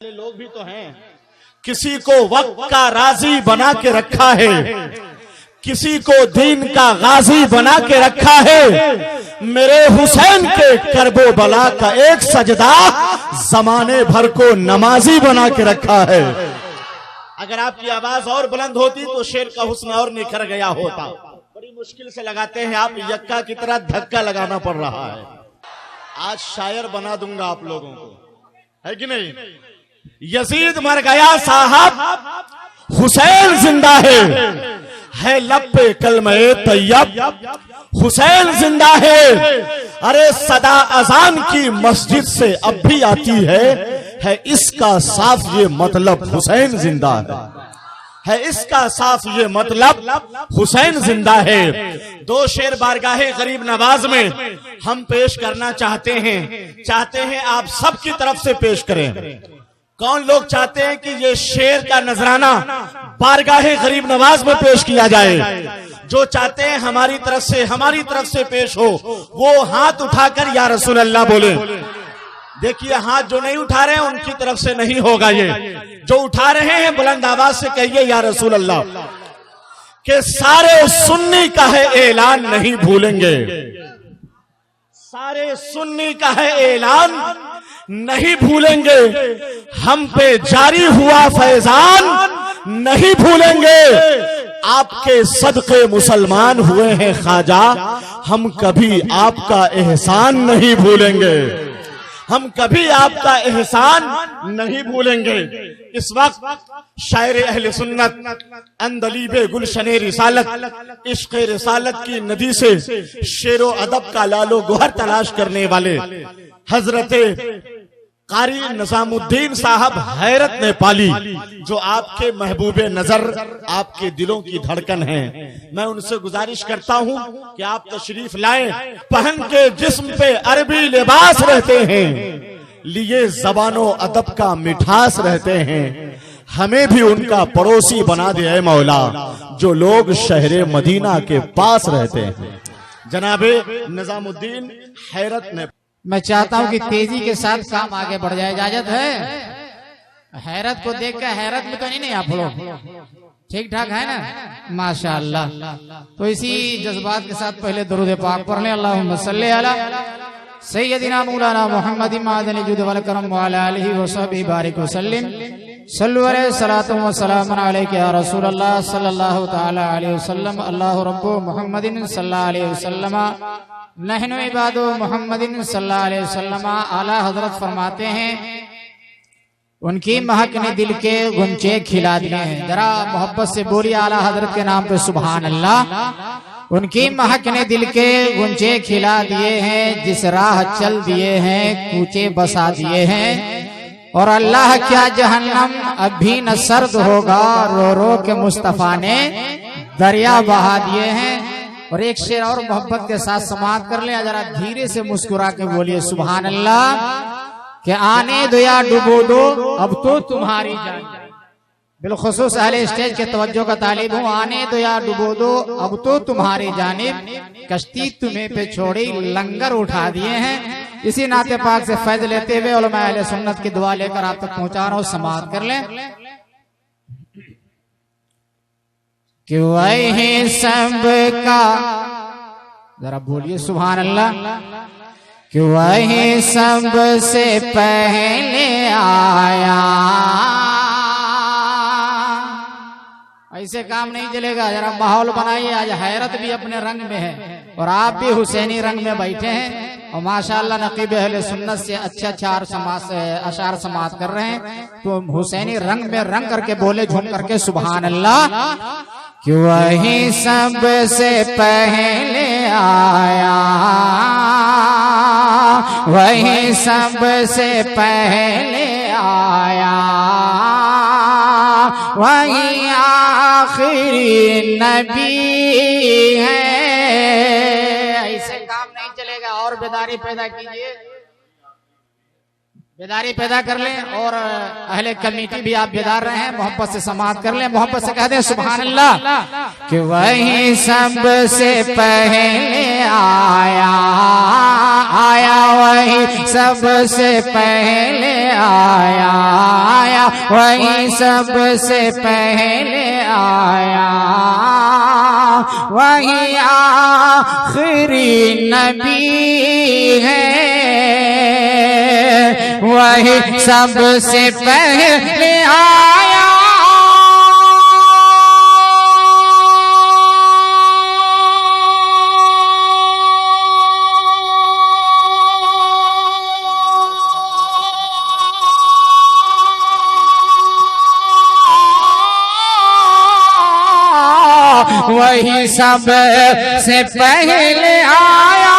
लोग भी तो हैं। किसी को वक्त का राजी बना के रखा है, किसी को दीन का गाजी बना के रखा है। मेरे हुसैन के करबो बला का एक सजदा जमाने भर को नमाजी बना के रखा है। अगर आपकी आवाज और बुलंद होती तो शेर का हुस्न और निखर गया होता। बड़ी मुश्किल से लगाते हैं आप, यक्का की तरह धक्का लगाना पड़ रहा है। आज शायर बना दूंगा आप लोगों को, है कि नहीं। यजीद मर गया साहब, हुसैन जिंदा है लब पे कलमे तैयब, हुसैन जिंदा है। अरे सदा अजान की मस्जिद से अब भी आती है इसका साफ ये मतलब हुसैन जिंदा है इसका साफ ये मतलब हुसैन जिंदा है। दो शेर बारगाहे गरीब नवाज में हम पेश करना चाहते हैं आप सबकी तरफ से पेश करें। कौन लोग चाहते हैं कि ये शेर का नजराना बारगाहे गरीब नवाज में पेश किया जाए? जो चाहते हैं हमारी तरफ से पेश हो वो हाथ उठाकर या रसूल अल्लाह बोले। देखिए, हाथ जो नहीं उठा रहे हैं उनकी तरफ से नहीं होगा ये, जो उठा रहे हैं बुलंद आवाज से कहिए या रसूल अल्लाह। के सारे सुन्नी का है ऐलान नहीं भूलेंगे, सारे सुन्नी का है ऐलान नहीं भूलेंगे। हम पे जारी हुआ फैजान नहीं भूलेंगे। आपके सदके मुसलमान हुए हैं ख्वाजा, हम कभी आपका एहसान नहीं भूलेंगे, हम कभी आपका एहसान नहीं भूलेंगे। इस वक्त शायर अहले सुन्नत अंदलीबे गुलशने रिसालत इश्क़ रिसालत की नदी से शेरो अदब का लालो गुहर तलाश करने वाले हजरत कारी निजामुद्दीन साहब हैरत ने पाली, जो आपके महबूबे नजर आपके दिलों की धड़कन है। मैं उनसे गुजारिश करता हूं कि आप तशरीफ लाएं। पहन के जिस्म पे अरबी लिबास रहते हैं, लिए ज़बानो अदब का मिठास रहते हैं। हमें भी उनका पड़ोसी बना दे ऐ मौला, जो लोग शहरे मदीना के पास रहते हैं। जनाबे निजामुद्दीन हैरत ने, मैं चाहता हूं कि तेजी के साथ काम आगे बढ़ जाए। इजाजत है? हैरत को देख कर हैरत में तो नहीं आप लोग ठीक ठाक है ना? माशाअल्लाह। तो इसी जज्बात के साथ पहले दुरूद पाक पढ़ लें। अल्लाहुम्मा सल्ली अला सय्यदिना मौलाना मुहम्मद मादनी जुद वल करम व अला आलिहि व सहबिहि बारिक व सल्लिम। सल्लु अलैहि सलातु व सलाम अलैका या रसूल अल्लाह सल्लल्लाहु तआला अलैहि वसल्लम। अल्लाहु रब्बु मुहम्मदिन सल्लल्लाहु अलैहि वसल्लम नहनु इबादु मुहम्मदिन सल्लल्लाहु अलैहि वसल्लम। आला हजरत फरमाते हैं उनकी महक ने दिल के गुंचे खिला दिए हैं। जरा मोहब्बत से बोलिए आला हजरत के नाम पे सुभान अल्लाह। उनकी महक ने दिल के गुंचे खिला दिए हैं, जिस राह चल दिए हैं कूचे बसा दिए हैं। और अल्लाह क्या जहन्नम अब भी न सर्द होगा, रो रो के मुस्तफा ने दरिया बहा दिए हैं। और एक शेर और मोहब्बत के साथ समाप्त कर ले, जरा धीरे से मुस्कुरा के बोलिए सुभान अल्लाह। कि आने दो या डुबो दो अब तो तुम्हारी जान। बिलखुसूस अहले स्टेज के तवज्जो का तालिब हूँ। आने दो या डुबो दो अब तो तुम्हारी जानिब, कश्ती तुम्हें पे छोड़ी लंगर उठा दिए हैं। इसी नाते पाक से फैज लेते हुए उलमा अहले सुन्नत की दुआ लेकर आप तक पहुंचा रहा हूँ। समाप्त कर लें कि वही सब का, जरा बोलिए सुभान अल्लाह। कि वही सब से पहले आया। ऐसे काम नहीं चलेगा, जरा माहौल बनाइए। आज हैरत भी अपने रंग में है और आप भी हुसैनी रंग में बैठे हैं। और माशाअल्लाह नकीब अहले सुन्नत से अच्छे अशार समात कर रहे हैं। तो हुसैनी रंग में रंग करके बोले, झूम करके सुभान अल्लाह। कि वही सब से पहले आया, वही सब से पहले आया, वही आखिरी नबी है। ऐसे काम नहीं चलेगा, और बेदारी पैदा कीजिए, बेदारी पैदा कर लें। और अहले कमेटी भी आप बेदार रहे हैं, मोहब्बत से समाप्त कर लें। मोहब्बत से कह दें सुभान अल्लाह। कि वही सब से पहले आया, आया वही सबसे पहले आया, आया वही सबसे पहले आया, वही आखिरी नबी है, वही सबसे पहले आया। वही सब से पहले आया,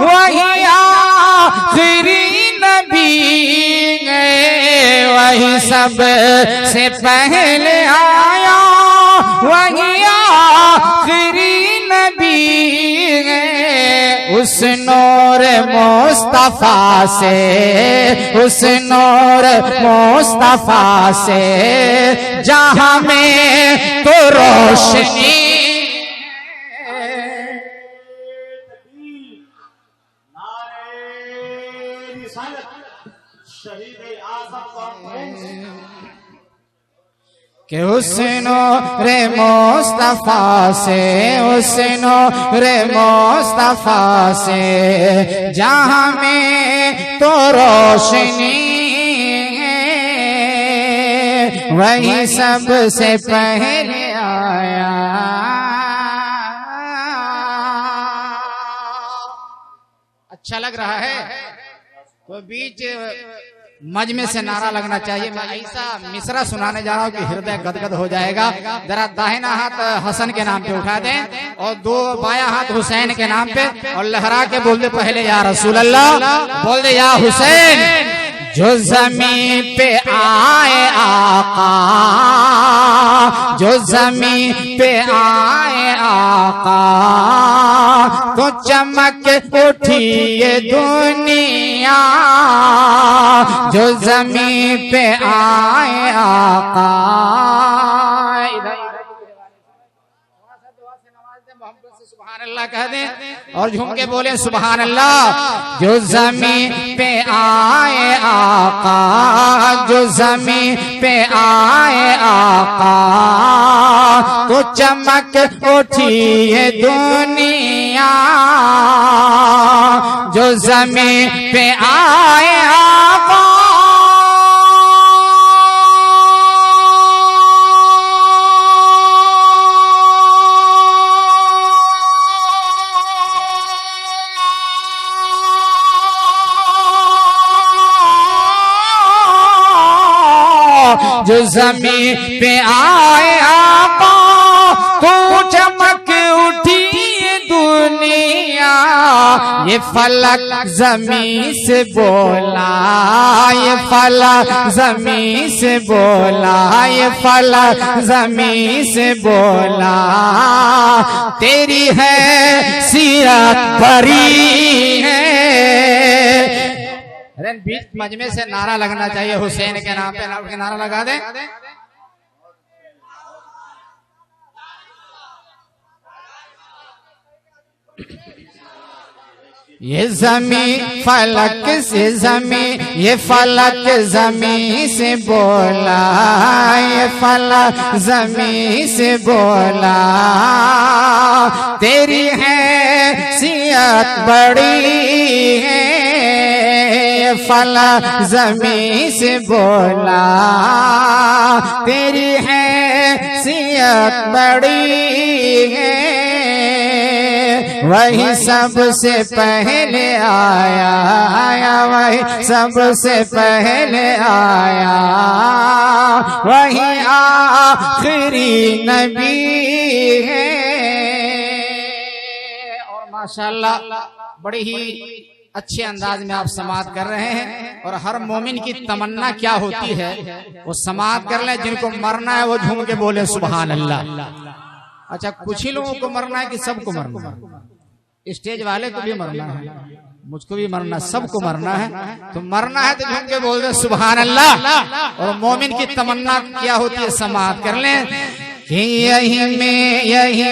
वही आखिरी नबी है, वही सब से पहले आया, वही आखिरी नबी है। उस नूर मुस्तफा से, उस नूर मुस्तफा से जहां में तो रोशनी, कि उस नूर मुस्तफा से, उस नूर मुस्तफा से जहां में तो रोशनी, वही सबसे पहले आया। अच्छा लग रहा है तो बीच मजमे से नारा लगना चाहिए। मैं ऐसा मिसरा सुनाने जा रहा हूँ कि हृदय गदगद हो जाएगा। जरा दाहिना हाथ हसन के नाम पे उठा दें और दो बायां हाथ हुसैन के नाम पे, और लहरा के बोल दे पहले या रसूल अल्लाह, बोल दे या हुसैन। जो ज़मीं पे आए आका, जो ज़मीं पे आए आका, तो चमक उठी ये दुनिया। जो ज़मीं पे आए आका, सुभान अल्लाह कह दें और झूम के बोले सुभान अल्लाह। जो ज़मीं पे आए आका, जो ज़मीं पे आए आका, तो चमक उठी ये दुनिया। जो ज़मीं पे आए आका, जो ज़मीं पे आए आका, तो चमक उठी दुनिया। ये फलक ज़मीं से बोला, ये फलक ज़मीं से बोला, ये फलक ज़मीं से बोला। तेरी है सीरत बरी है। बीच मजमे से नारा लगना चाहिए हुसैन के नाम पे, नाम के नारा लगा दें। ये ज़मीं फलक से, ज़मीं ये फलक ज़मीं से बोला, ये फलक ज़मीं से बोला। तेरी हैसियत बड़ी है, फलक ज़मीं से बोला। तेरी हैसियत बड़ी है, वही सबसे पहले आया, आया वही सबसे पहले आया। वही आखिरी नबी है। और माशाल्लाह बड़ी ही अच्छे अंदाज में आप समाअत कर रहे हैं। और हर मोमिन की तमन्ना क्या होती है वो समाअत कर ले। जिनको मरना है वो झूम के बोले सुभान अल्लाह। अच्छा, कुछ ही लोगों को मरना है कि सबको मरना है? स्टेज वाले को भी मरना है, मुझको भी मरना, सबको मरना है। तो मरना है तो झूम के बोल दे सुभान अल्लाह। और मोमिन की तमन्ना क्या होती है समाअत कर लें। कि यही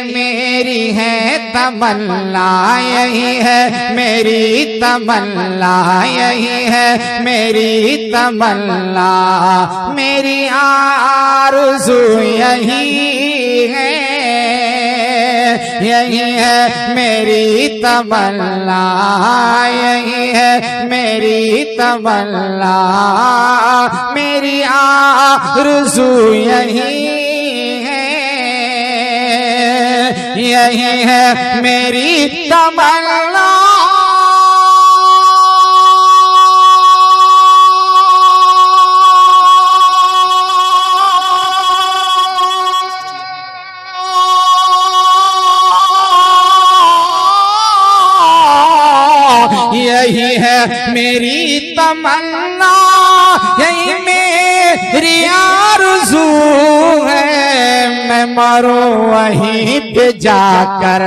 मेरी है तमन्ना, यही है मेरी तमन्ना, यही है मेरी तमन्ना, मेरी आरज़ू यही है, यही है मेरी तमन्ना, यही है मेरी तमन्ना, मेरी आरज़ू यही है, यही है मेरी तमन्ना। यही है मेरी तमन्ना, यही मेरी आरज़ू है, मैं मरूं वहीं पे जाकर,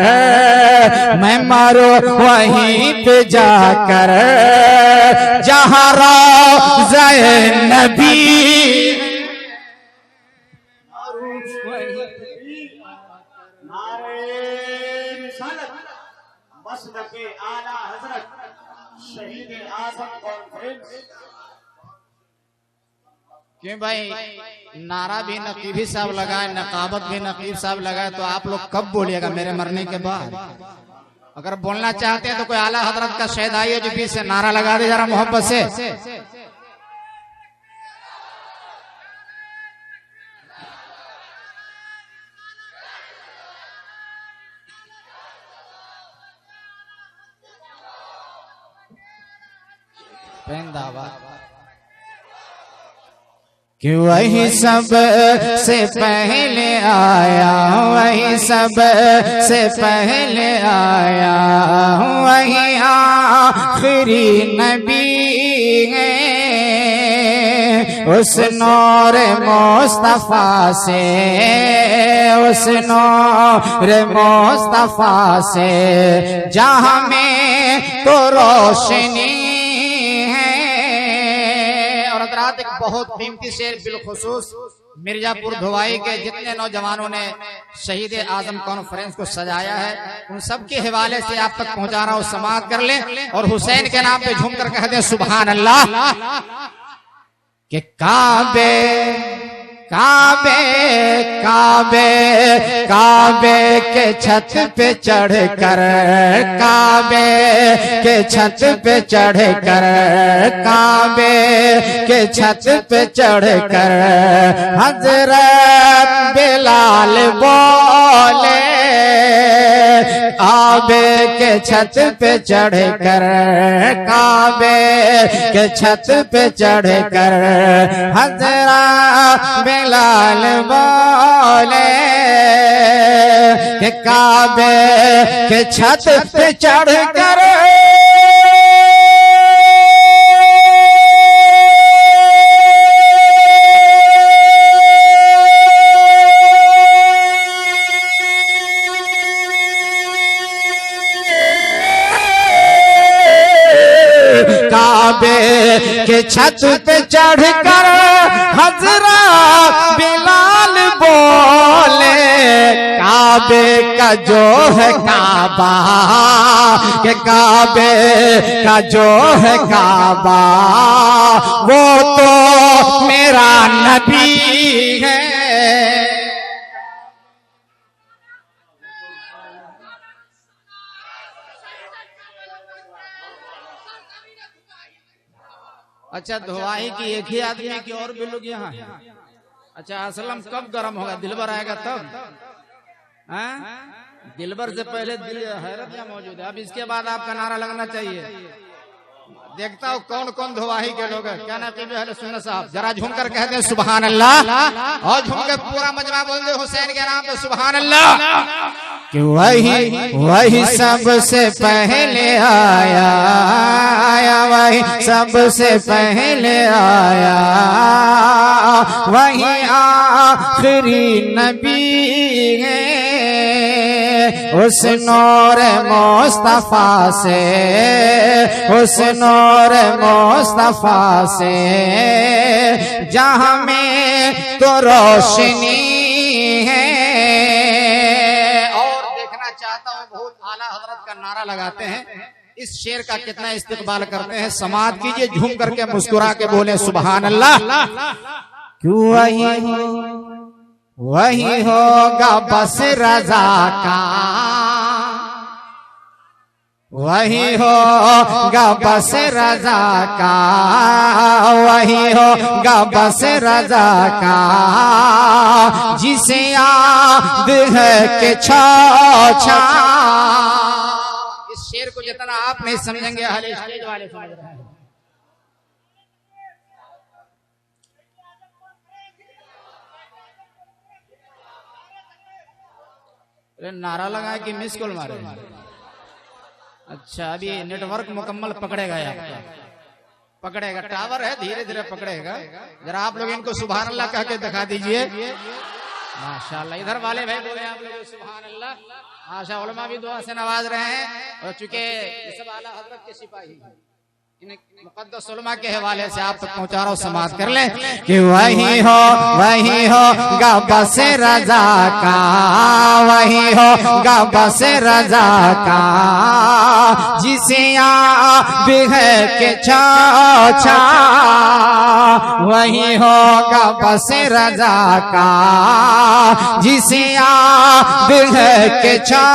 मैं मरूं वहीं पे जाकर, जहाँ रोज़े नबी। आला हजरत शहीद आज़म कॉन्फ्रेंस। क्यों भाई, नारा भी नकीबी साहब लगाए, नकाबत भी नकीब साहब लगाए, तो आप लोग कब बोलिएगा मेरे मरने के बाद? अगर बोलना चाहते हैं तो कोई आला हजरत का शहद आइए जो पीछे नारा लगा दे जरा मोहब्बत से। कि वही सब से पहले आया, वही सब से पहले आया, वही आखिरी नबी है, उस नूर मुस्तफा से, उस नूर मुस्तफा से जहाँ में तो रोशनी। एक बहुत कीमती शेर बिलखुसूस मिर्जापुर धुवाई के जितने नौजवानों ने शहीद आजम कॉन्फ्रेंस को सजाया है, उन सब के हवाले से आप तक पहुंचा रहा हूं, समाअत कर ले और हुसैन के नाम पे झूमकर कह दे सुभान अल्लाह। कि काबे काबे काबे काबे के छत पे चढ़कर, काबे के छत पे चढ़कर, काबे के छत पे चढ़कर हजरत बिलाल बोले, काबे के छत पे चढ़कर, काबे के छत पे चढ़कर हजरत बिलाल बोले कि काबे के छत पे चढ़कर काबे के छत पे चढ़कर हजरत बिलाल बोले, काबे का जो है काबा, के काबे का जो है काबा, वो तो मेरा नबी है। अच्छा, धुआई की एक ही आदमी की और भी लोग यहाँ। अच्छा, असलम कब गर्म होगा? दिलबर आएगा तब? दिलबर से पहले हैरत यहाँ मौजूद है। अब इसके बाद आपका नारा लगना चाहिए। देखता हूँ कौन कौन धुआही के लोग हैं। क्या नाम है? सुन्ना साहब जरा झूम कर कहते हैं सुभान अल्लाह, और झूम के पूरा मजमा बोल दे हुसैन के नाम पे सुभान अल्लाह। कि वही सबसे पहले आया, वही सबसे पहले आया, वही आखिरी नबी है, उस नूर मुस्तफा से, उस नूर मुस्तफा से जहाँ में तो रोशनी है, नारा लगाते हैं, इस शेर का कितना इस्तेमाल करते हैं। समात कीजिए, झूम करके मुस्कुरा के बोले सुभान अल्लाह। क्यों वही होगा बस रजा का, वही होगा बस रजा का, वही होगा बस रजा का, जिसे याद है कि छा। इस शेर को जितना आप नहीं समझेंगे अहले स्टेज वाले समझ रहे हैं। नारा लगाए कि मिस कॉल मारे? अच्छा, अभी नेटवर्क मुकम्मल पकड़ेगा, आपका पकड़ेगा, टावर है, धीरे धीरे पकड़ेगा। जरा आप लोग इनको सुभान अल्लाह कह के दिखा दीजिए। माशाअल्लाह, इधर वाले भाई बोले आप लोग सुभान अल्लाह। माशा उलमा भी दुआ से नवाज रहे हैं, और चूंकि ये सब आला हजरत के सिपाही हैं, इन मुकद्दस उलमा के हवाले से आप तक पहुंचा रहा हूं, समाप्त कर ले कि वही होगा बस रजा का, वही होगा बस रजा का, जिसे याद है कि छा। वही होगा बस रजा का, जिसे याद है कि छा।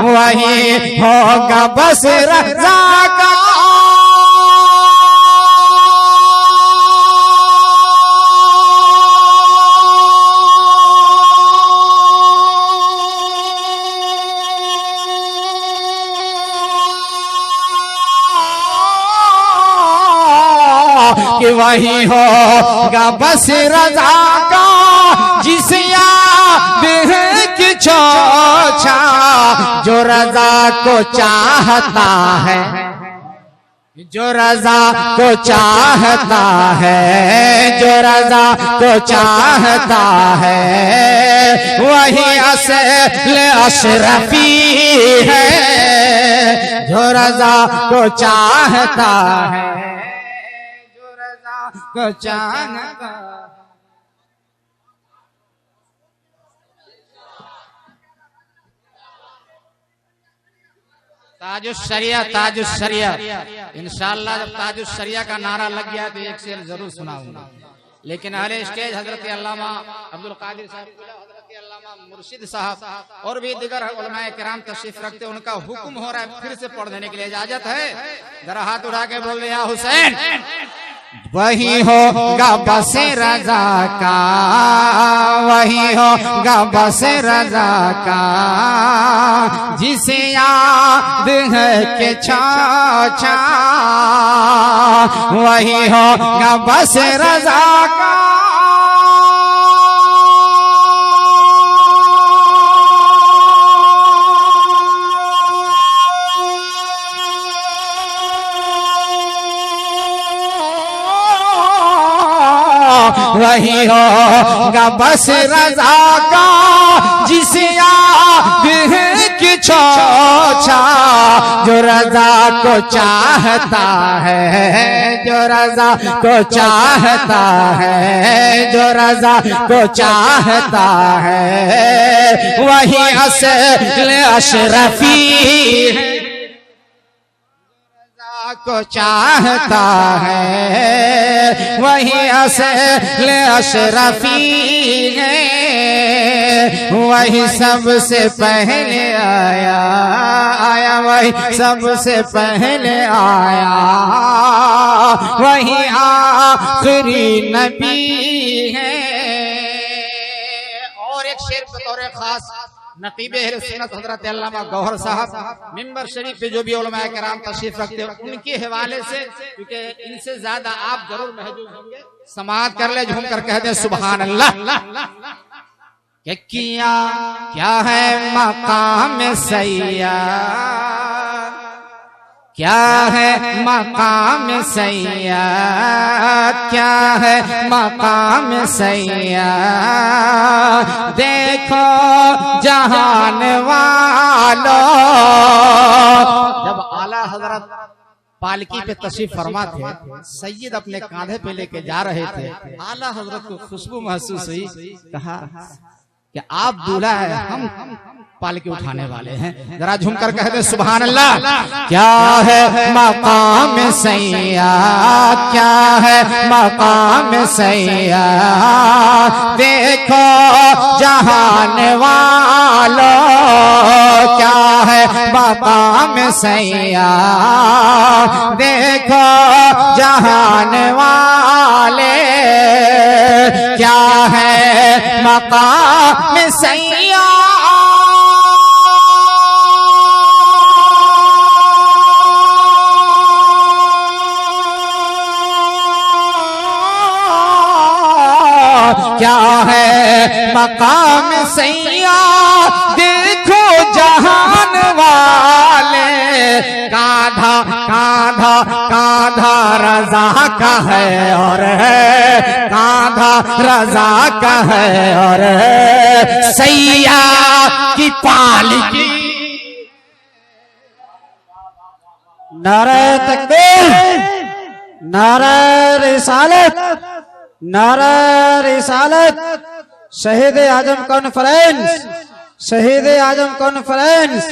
वही होगा बस रजा का, कि वही होगा बस रजा का, जिसे याद है कि छा। जो रजा को चाहता है, जो रजा को चाहता है, जो रजा को चाहता है, वही असल अशरफी है। जो रजा को चाहता है, जो रजा को चाहता है। ताजुश्शरिया, ताजुश्शरिया, इंशाअल्लाह जब ताजुश्शरिया का नारा लग गया तो एक शेर जरूर सुनाऊंगा। लेकिन अहले स्टेज हजरत अल्लामा अब्दुल कादिर साहब, हजरत अल्लामा मुर्शिद साहब और भी दिगर उलमाए किराम तशरीफ रखते, उनका हुक्म हो रहा है फिर से पढ़ देने के लिए। इजाजत है? जरा हाथ उठा के बोल दिया हुसैन। वही होगा बस रजा का, वही होगा बस रजा का, जिसे याद है कि छा। वही होगा बस रजा का, वही होगा बस रजा का, जिसे याद है कि छा। जो रजा को चाहता है, जो रजा को चाहता है, जो रजा को चाहता है, वही असल अशरफी है। को चाहता है, वही असल अशरफी है। वही सबसे पहले आया, वही सबसे पहले आया, वही आखिरी नबी है। और एक शेर बतौर खास नकीब अहले सुन्नत हजरत अल्लामा गौहर साहब मिंबर शरीफ पे जो भी उलमाए किराम तशरीफ रखते हैं, उनके हवाले से, क्योंकि इनसे ज्यादा आप जरूर महजूब होंगे, समाअत कर ले, झूम कर कहते हैं सुभान अल्लाह। क्या है मकाम सैया, क्या है मकाम सैया, क्या है मकाम सैया, देखो जहान वालो। जब आला हजरत पालकी पे तशरीफ फरमा थे, सैयद अपने कांधे पे लेके जा रहे थे, आला हजरत को खुशबू महसूस हुई, कहा कि आप दूल्हा है, हम पालकी उठाने वाले हैं। जरा झूमकर कहते सुभान अल्लाह। क्या है मकाम सैया, क्या है मकाम सैया, देखो जहान वालों, क्या है मकाम सैया, देखो जहान वाले, क्या है मकाम सैया। क्या है मकाम सैया, देखो जहान वाले, कांधा कांधा कांधा रजा का है और कांधा रजा का है और सैया की पालकी। नारे तकबीर, नारे रिसालत, नारा रिसालत। शहीद आजम कॉन्फ्रेंस, शहीद आजम कॉन्फ्रेंस,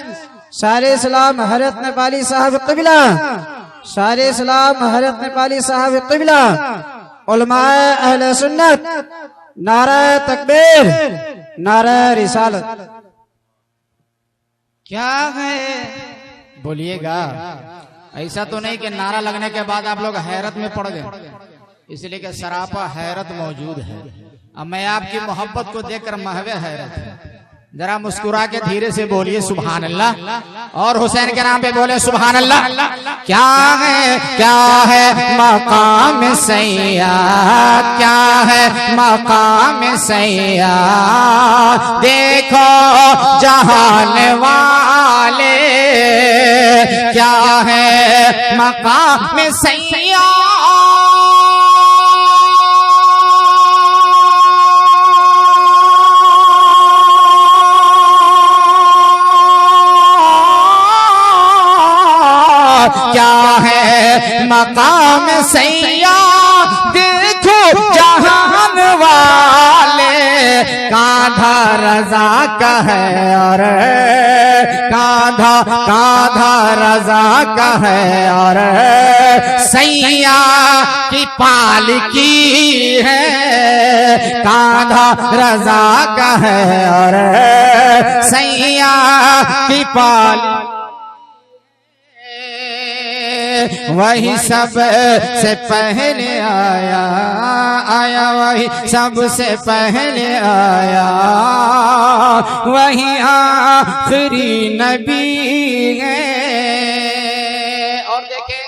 शायर इस्लाम हजरत नेपाली साहब क़िबला, शायर इस्लाम हजरत नेपाली साहब क़िबला, उलमाए अहले सुन्नत। नारा तकबीर, नारा रिसालत। क्या है बोलिएगा। ऐसा तो नहीं कि नारा लगने के बाद आप लोग हैरत में पड़ गए, इसलिए कि सरापा हैरत मौजूद है। अब मैं आपकी मोहब्बत को देखकर महवे हैरत है। जरा मुस्कुरा के धीरे से बोलिए सुभान अल्लाह, और हुसैन के नाम पे बोले सुभान अल्लाह। क्या है मकाम सैया, क्या है मकाम सैया, देखो जहान वाले, क्या है मकाम सैया। क्या है मकाम सैया, देखो जहान वाले, कांधा रजा का है और कांधा कांधा रजा का है और सैया की पालकी है, कांधा रजा का है और सैया की पालकी। वही सब से पहले आया, आया वही सबसे पहले आया, वही आखिरी नबी है। और देखें,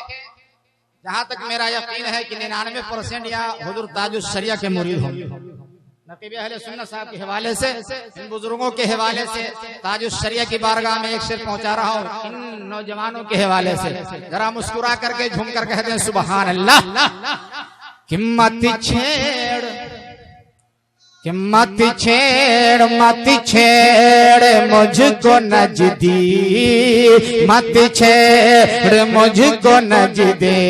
जहां तक मेरा यकीन है कि 99% या हुजूर ताजुश शरिया के मुरीद होंगे। नकीब अहले सुन्नत साहब के हवाले से, इन बुजुर्गों के हवाले से, ताजुश शरिया की बारगाह में एक शेर पहुंचा रहा हूं इन नौजवानों के हवाले से। जरा मुस्कुरा करके झूम कर कहते हैं सुभान अल्लाह। कि मत छेड़, कि मत छेड़, मत छेड़ मुझको नजदी, मत छेड़ मुझको नजदे,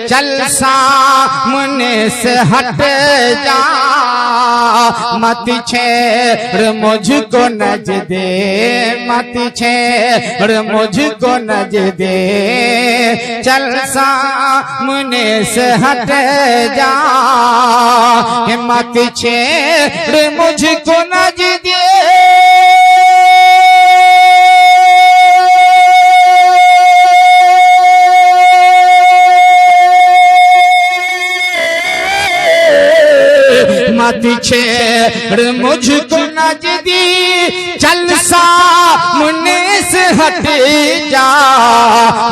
चल सामने से हट जा, मत छेड़ मुझको नजदे, मत छेड़ मुझको नजदे, चल सामने से हट जा, मत छेड़ मुझको नजदे। मत छेड़ मुझको नजदी, चल सामने से हट जा,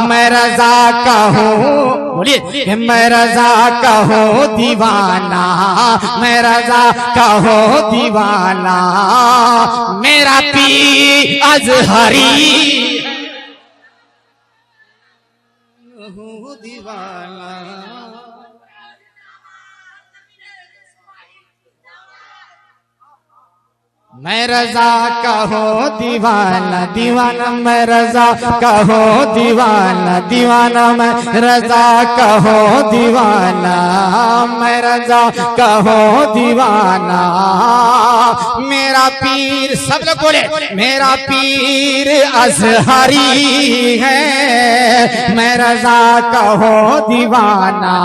मैं रजा का हूँ, बोलिए मैं रजा का हूँ दीवाना, मैं रजा का हूँ दीवाना, मेरा पी अजहरी दीवाना। मैं रजा का हो दीवाना, दीवाना मैं रजा का हो दीवाना, दीवाना मैं रजा का हो दीवाना, मैं रजा कहो दीवाना। मेरा पीर, सब लोग बोले, मेरा पीर अजहरी है, मैं रजा कहो दीवाना।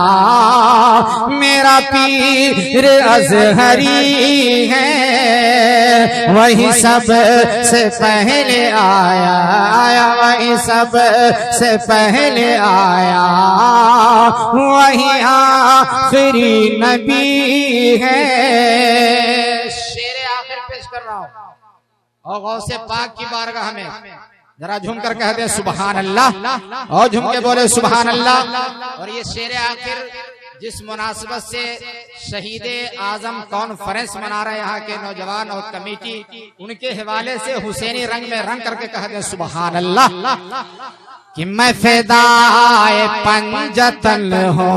मेरा पीर अजहरी है, वही सब से पहले आया, वही सब से पहले आया, वही आखिरी नबी है। शेर आखिर पेश कर रहा हूं और गौसे पाक की बारगाह में जरा झूम कर कहते हैं सुभान अल्लाह, और झूम के बोले सुभान अल्लाह। और ये शेर आखिर जिस मुनासिबत से शहीद आजम कॉन्फ्रेंस मना रहे यहाँ के नौजवान और कमेटी, उनके हवाले से हुसैनी रंग में रंग करके कहते हैं सुभान अल्लाह। कि मैं फ़िदाए पंजतन हो,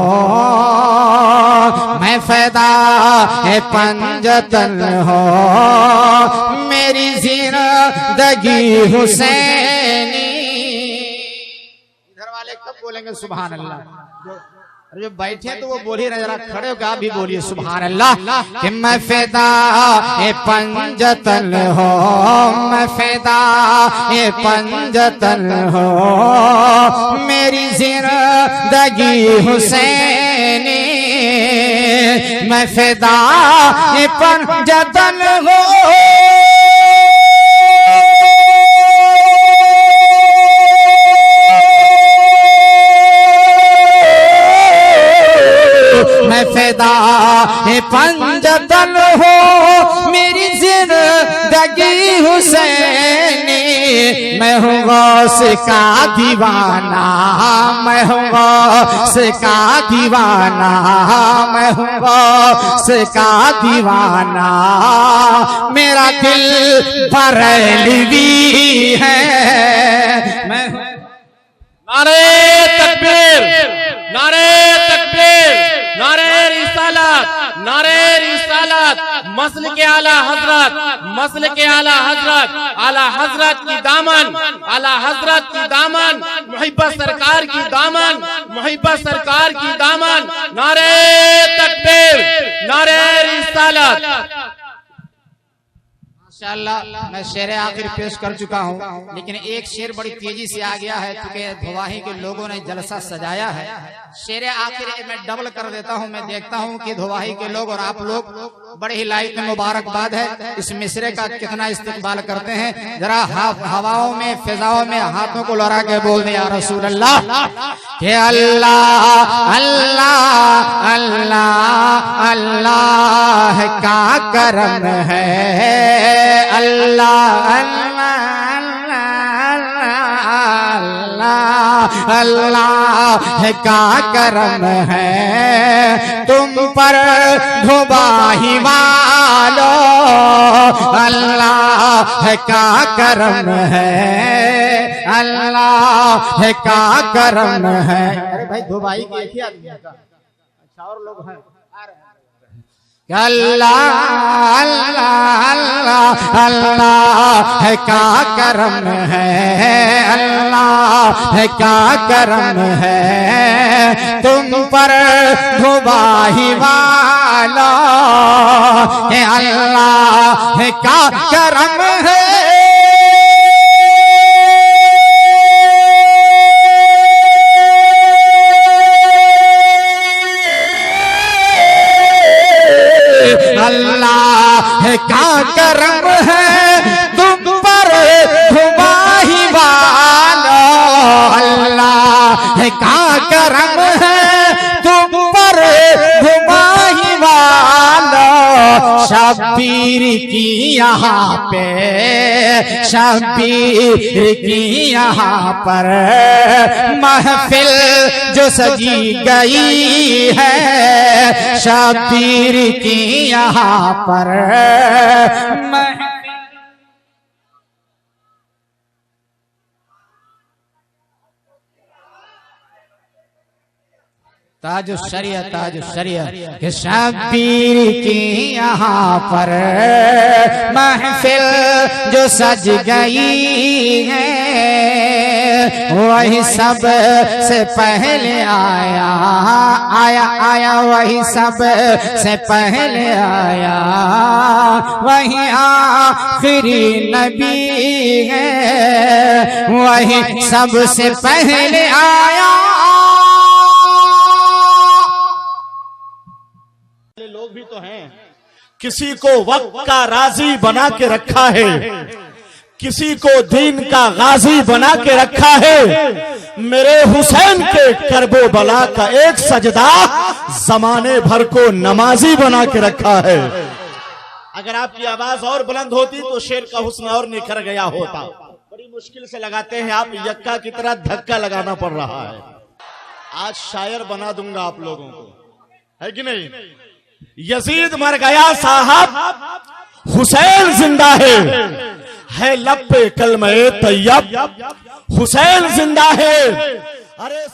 मैं फ़िदाए पंजतन हो, मेरी जिंदगी हुसैनी। इधर वाले कब बोलेंगे सुभान अल्लाह? जो बैठे तो वो बोलिए ना, जरा खड़े होकर आप भी बोलिए सुभान अल्लाह। कि मैं फ़िदाए पंजतन हो, मैं फ़िदाए पंजतन हो, मेरी जिंदगी हुसैनी। मैं फ़िदाए पंजतन हो, मैं फ़िदाए पंजतन हो, मेरी जिंदगी हुसैनी। मैं हूँ गौस का दीवाना, मैं हूँ गौस का दीवाना, मैं हूँ गौस का दीवाना। मेरा दिल बरेलवी है, मैं नारे तकबीर, नारे तकबीर, नारे रिसालत, नारे रिसालत, मसल के आला हजरत, मसल के आला हजरत, आला हजरत की दामन, आला हजरत की दामन, मुहिब्बत सरकार की दामन, मुहिब्बत सरकार की दामन। नारे तकबीर, नारे रिसालत। माशाअल्लाह, मैं शेर आखिर पेश कर चुका हूँ, लेकिन एक शेर बड़ी तेजी से आ गया है क्योंकि धोवाही के लोगों ने जलसा सजाया है। शेर आखिर मैं डबल कर देता हूँ। मैं देखता हूँ कि धोवाही के लोग और आप लोग बड़े ही लाइक में मुबारकबाद है, इस मिसरे का कितना इस्तेमाल करते हैं। जरा हवाओं में, फिजाओं में हाथों को लहरा के बोल दे या रसूल अल्लाह। कि अल्लाह अल्लाह अल्लाह अल्लाह का करम है, अल्लाह अल्लाह अल्लाह अल्लाह का करम है तुम पर धोबाही वालो, अल्लाह का करम है, अल्लाह का करम है। अरे भाई धोबाही की एक ही आदमी है, अच्छा और लोग हैं। अल्लाह अल्लाह अल्लाह अल्लाह का करम है, अल्लाह का करम है तुम पर धोबाही वाला, अल्लाह का करम है। अल्लाह का करम है तुम पर धोबाही वाला, अल्लाह का करम है तुम पर धोबाही वाला। शबीर की यहाँ पे, शबीर की यहाँ पर महफिल जो सजी गई है, शबीर की यहाँ पर ताजु शरिया, ताजु शरिया के शबीर की यहाँ पर महफिल जो सज गई है, वही सब से पहले आया, आया आया वही सब से पहले आया, वही आखिरी नबी है, वही सब से पहले आया। लोग भी तो हैं, किसी को वक्त का राजी बना के रखा है, किसी को दीन का गाजी बना के रखा है। मेरे हुसैन के करबो बला का एक सजदा जमाने भर को नमाजी बना के रखा है। अगर आपकी आवाज और बुलंद होती तो शेर का हुस्न और निखर गया होता। बड़ी मुश्किल से लगाते हैं आप, यक्का की तरह धक्का लगाना पड़ रहा है। आज शायर बना दूंगा आप लोगों को, है कि नहीं। यजीद मर गया साहब, हुसैन जिंदा है लब पे कलमे तैयब, हुसैन जिंदा है। अरे